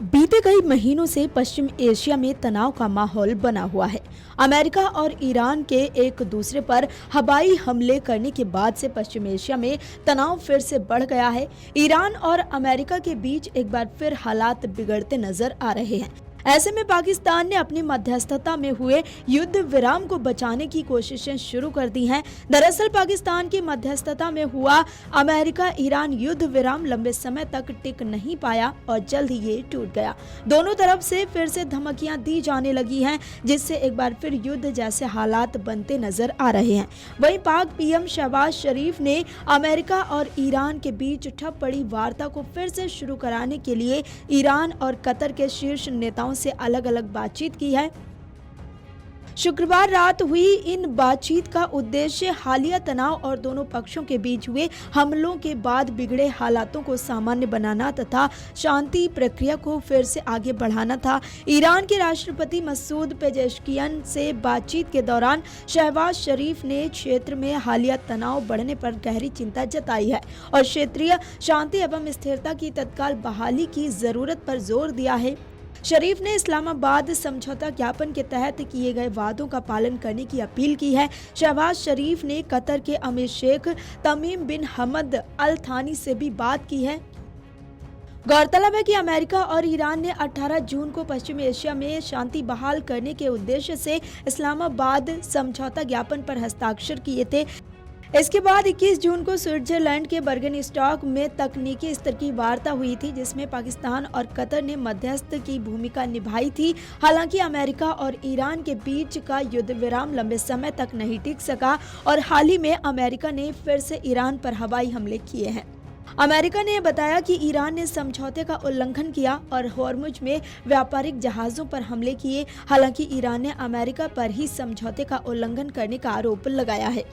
बीते कई महीनों से पश्चिम एशिया में तनाव का माहौल बना हुआ है। अमेरिका और ईरान के एक दूसरे पर हवाई हमले करने के बाद से पश्चिम एशिया में तनाव फिर से बढ़ गया है। ईरान और अमेरिका के बीच एक बार फिर हालात बिगड़ते नजर आ रहे हैं। ऐसे में पाकिस्तान ने अपनी मध्यस्थता में हुए युद्ध विराम को बचाने की कोशिशें शुरू कर दी हैं। दरअसल पाकिस्तान की मध्यस्थता में हुआ अमेरिका ईरान युद्ध विराम लंबे समय तक टिक नहीं पाया और जल्द ही ये टूट गया। दोनों तरफ से फिर से धमकियां दी जाने लगी हैं, जिससे एक बार फिर युद्ध जैसे हालात बनते नजर आ रहे हैं। वहीं पाक पीएम शहबाज शरीफ ने अमेरिका और ईरान के बीच ठप पड़ी वार्ता को फिर से शुरू कराने के लिए ईरान और कतर के शीर्ष नेताओं से अलग अलग बातचीत की है। शुक्रवार रात हुई इन बातचीत का उद्देश्य हालिया तनाव और दोनों पक्षों के बीच हुए हमलों के बाद बिगड़े हालातों को सामान्य बनाना तथा शांति प्रक्रिया को फिर से आगे बढ़ाना था। ईरान के राष्ट्रपति मसूद पेजेश्कियन से बातचीत के दौरान शहबाज शरीफ ने क्षेत्र में हालिया तनाव बढ़ने पर गहरी चिंता जताई है और क्षेत्रीय शांति एवं स्थिरता की तत्काल बहाली की जरूरत पर जोर दिया है। शरीफ ने इस्लामाबाद समझौता ज्ञापन के तहत किए गए वादों का पालन करने की अपील की है। शहबाज शरीफ ने कतर के अमीर शेख तमीम बिन हमद अल थानी से भी बात की है। गौरतलब है कि अमेरिका और ईरान ने 18 जून को पश्चिम एशिया में शांति बहाल करने के उद्देश्य से इस्लामाबाद समझौता ज्ञापन पर हस्ताक्षर किए थे। इसके बाद 21 जून को स्विट्जरलैंड के बर्गनस्टॉक में तकनीकी स्तर की वार्ता हुई थी, जिसमें पाकिस्तान और कतर ने मध्यस्थ की भूमिका निभाई थी। हालांकि अमेरिका और ईरान के बीच का युद्ध विराम लंबे समय तक नहीं टिक सका और हाल ही में अमेरिका ने फिर से ईरान पर हवाई हमले किए हैं। अमेरिका ने बताया कि ईरान ने समझौते का उल्लंघन किया और हॉर्मुज में व्यापारिक जहाजों पर हमले किए। हालांकि ईरान ने अमेरिका पर ही समझौते का उल्लंघन करने का आरोप लगाया है।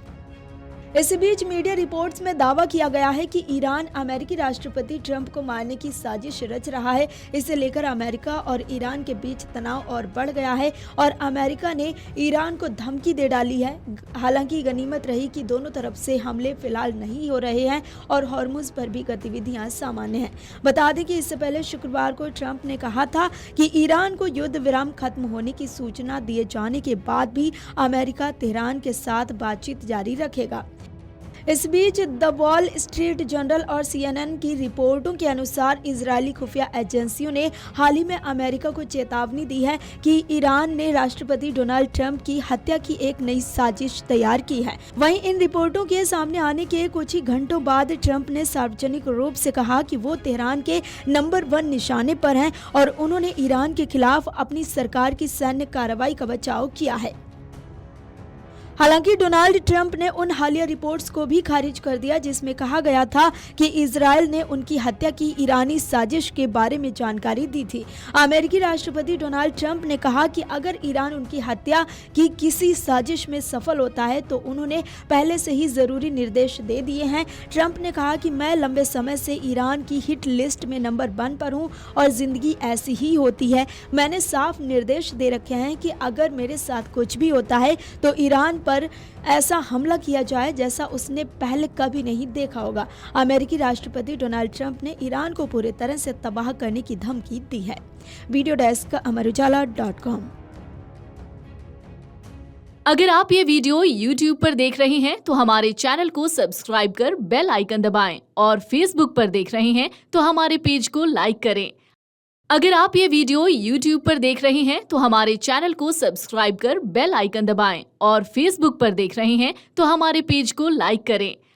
इस बीच मीडिया रिपोर्ट्स में दावा किया गया है कि ईरान अमेरिकी राष्ट्रपति ट्रंप को मारने की साजिश रच रहा है। इसे लेकर अमेरिका और ईरान के बीच तनाव और बढ़ गया है और अमेरिका ने ईरान को धमकी दे डाली है। हालांकि गनीमत रही कि दोनों तरफ से हमले फिलहाल नहीं हो रहे हैं और हॉर्मुज पर भी गतिविधियां सामान्य हैं। बता दें कि इससे पहले शुक्रवार को ट्रंप ने कहा था कि ईरान को युद्ध विराम खत्म होने की सूचना दिए जाने के बाद भी अमेरिका तेहरान के साथ बातचीत जारी रखेगा। इस बीच द वॉल स्ट्रीट जर्नल और CNN की रिपोर्टों के अनुसार इजरायली खुफिया एजेंसियों ने हाल ही में अमेरिका को चेतावनी दी है कि ईरान ने राष्ट्रपति डोनाल्ड ट्रंप की हत्या की एक नई साजिश तैयार की है। वहीं इन रिपोर्टों के सामने आने के कुछ ही घंटों बाद ट्रंप ने सार्वजनिक रूप से कहा कि वो तेहरान के नंबर 1 निशाने पर हैं और उन्होंने ईरान के खिलाफ अपनी सरकार की सैन्य कार्रवाई का बचाव किया है। हालांकि डोनाल्ड ट्रंप ने उन हालिया रिपोर्ट्स को भी खारिज कर दिया जिसमें कहा गया था कि इजरायल ने उनकी हत्या की ईरानी साजिश के बारे में जानकारी दी थी। अमेरिकी राष्ट्रपति डोनाल्ड ट्रंप ने कहा कि अगर ईरान उनकी हत्या की किसी साजिश में सफल होता है तो उन्होंने पहले से ही जरूरी निर्देश दे दिए हैं। ट्रंप ने कहा कि मैं लंबे समय से ईरान की हिट लिस्ट में नंबर 1 पर हूं और जिंदगी ऐसी ही होती है। मैंने साफ निर्देश दे रखे हैं कि अगर मेरे साथ कुछ भी होता है तो ईरान पर ऐसा हमला किया जाए जैसा उसने पहले कभी नहीं देखा होगा। अमेरिकी राष्ट्रपति डोनाल्ड ट्रंप ने ईरान को पूरी तरह से तबाह करने की धमकी दी है। Video desk amarujala.com। अगर आप ये वीडियो YouTube पर देख रहे हैं तो हमारे चैनल को सब्सक्राइब कर बेल आइकन दबाएं और Facebook पर देख रहे हैं तो हमारे पेज को लाइक करें। अगर आप ये वीडियो YouTube पर देख रहे हैं तो हमारे चैनल को सब्सक्राइब कर बेल आइकन दबाएं और Facebook पर देख रहे हैं तो हमारे पेज को लाइक करें।